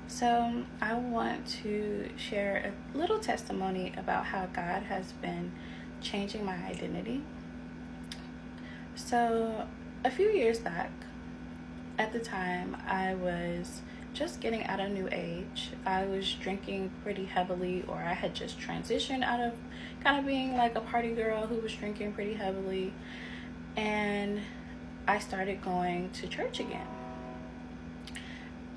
So, I want to share a little testimony about how God has been changing my identity. So, a few years back, at the time, I was just getting out of New Age. I was drinking pretty heavily, or I had just transitioned out of kind of being like a party girl who was drinking pretty heavily. And I started going to church again.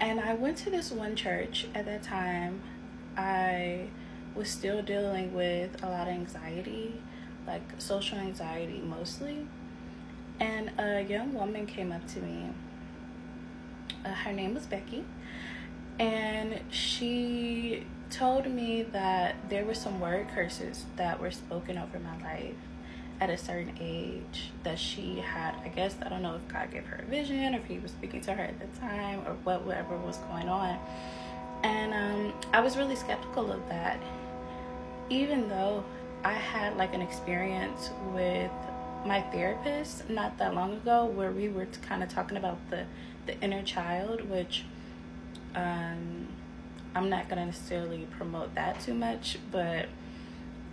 And I went to this one church at that time. I was still dealing with a lot of anxiety, like social anxiety mostly. And a young woman came up to me. Her name was Becky. And she told me that there were some word curses that were spoken over my life at a certain age that she had. I guess, I don't know if God gave her a vision or if he was speaking to her at the time or whatever was going on. And I was really skeptical of that, even though I had like an experience with my therapist not that long ago where we were kind of talking about the inner child, which I'm not going to necessarily promote that too much, but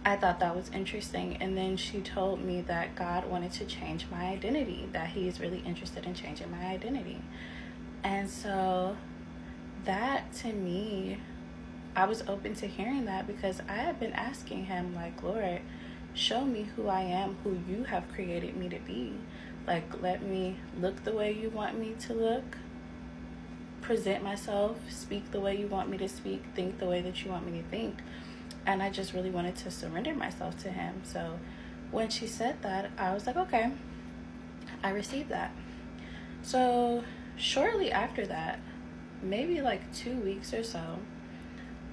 I thought that was interesting. And then she told me that God wanted to change my identity, that he's really interested in changing my identity. And so that, to me, I was open to hearing that because I had been asking him, like, Lord, show me who I am, who you have created me to be. Like, let me look the way you want me to look, present myself, speak the way you want me to speak, think the way that you want me to think. And I just really wanted to surrender myself to him. So when she said that, I was like, okay, I received that. So shortly after that, maybe like 2 weeks or so,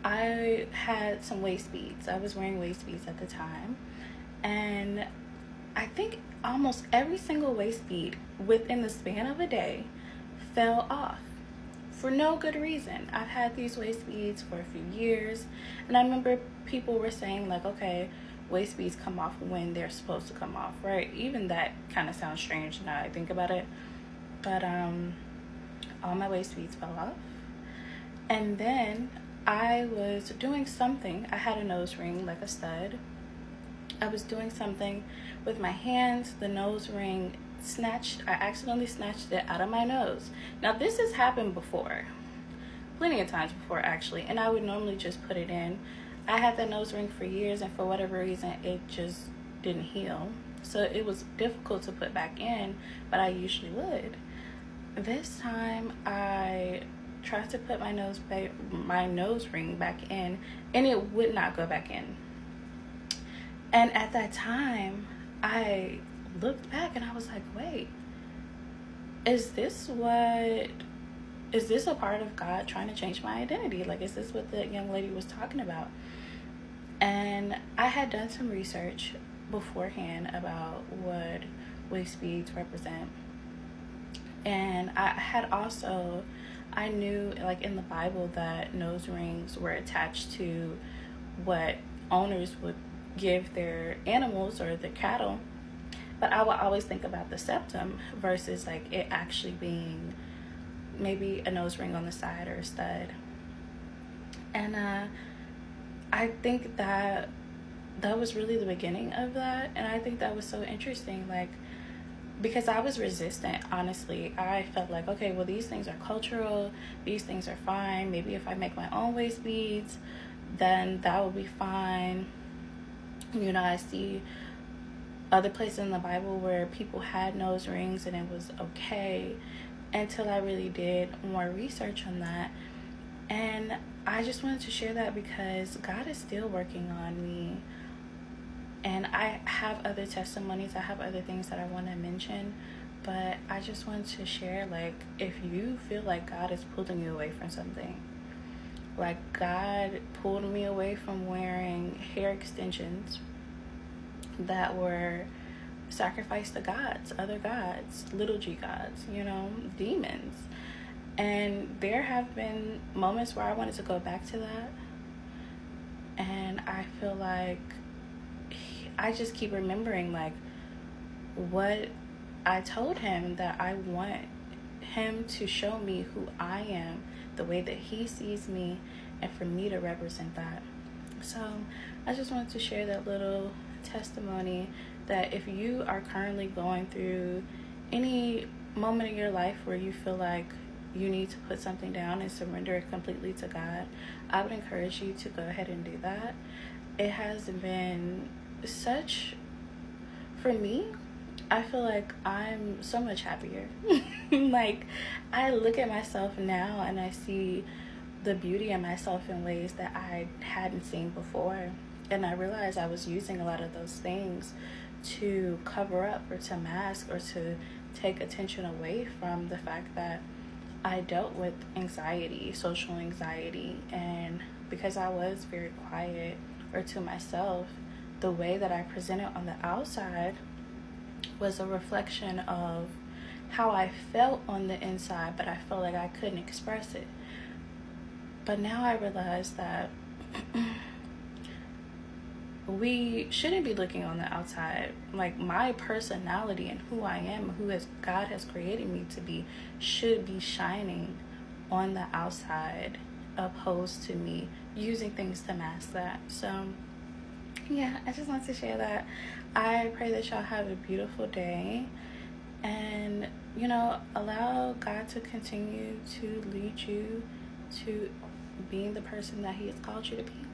I had some waist beads. I was wearing waist beads at the time. And I think almost every single waist bead within the span of a day fell off for no good reason. I've had these waist beads for a few years, and I remember people were saying, like, okay, waist beads come off when they're supposed to come off, right? Even that kind of sounds strange now I think about it. But all my waist beads fell off. And then I was doing something. I had a nose ring, like a stud. I was doing something with my hands. The nose ring I accidentally snatched it out of my nose. Now, this has happened before, plenty of times before actually, and I would normally just put it in. I had that nose ring for years, and for whatever reason it just didn't heal, so it was difficult to put back in, but I usually would. This time I tried to put my nose ring back in, and it would not go back in. And at that time I looked back and I was like, wait, is this a part of God trying to change my identity? Like, is this what the young lady was talking about? And I had done some research beforehand about what waist beads represent. And I knew, like, in the Bible that nose rings were attached to what owners would give their animals or their cattle. But I would always think about the septum versus like it actually being maybe a nose ring on the side or a stud. And I think that was really the beginning of that. And I think that was so interesting, like, because I was resistant, honestly. I felt like, okay, well, these things are cultural, these things are fine. Maybe if I make my own waist beads, then that will be fine. You know, I see other places in the Bible where people had nose rings and it was okay, until I really did more research on that. And I just wanted to share that because God is still working on me. And I have other testimonies, I have other things that I want to mention, but I just wanted to share, like, if you feel like God is pulling you away from something, like God pulled me away from wearing hair extensions that were sacrificed to gods, other gods, little g gods, demons. And there have been moments where I wanted to go back to that. And I feel like I just keep remembering, like, what I told him, that I want him to show me who I am, the way that He sees me, and for me to represent that. So I just wanted to share that little testimony, that if you are currently going through any moment in your life where you feel like you need to put something down and surrender it completely to God, I would encourage you to go ahead and do that. It has been such, for me, I feel like I'm so much happier. Like, I look at myself now and I see the beauty in myself in ways that I hadn't seen before. And I realized I was using a lot of those things to cover up or to mask or to take attention away from the fact that I dealt with anxiety, social anxiety, and because I was very quiet or to myself, the way that I presented on the outside was a reflection of how I felt on the inside, but I felt like I couldn't express it. But now I realize that we shouldn't be looking on the outside. Like, my personality and who I am, God has created me to be, should be shining on the outside, opposed to me using things to mask that. So yeah, I just wanted to share that. I pray that y'all have a beautiful day, and allow God to continue to lead you to being the person that He has called you to be.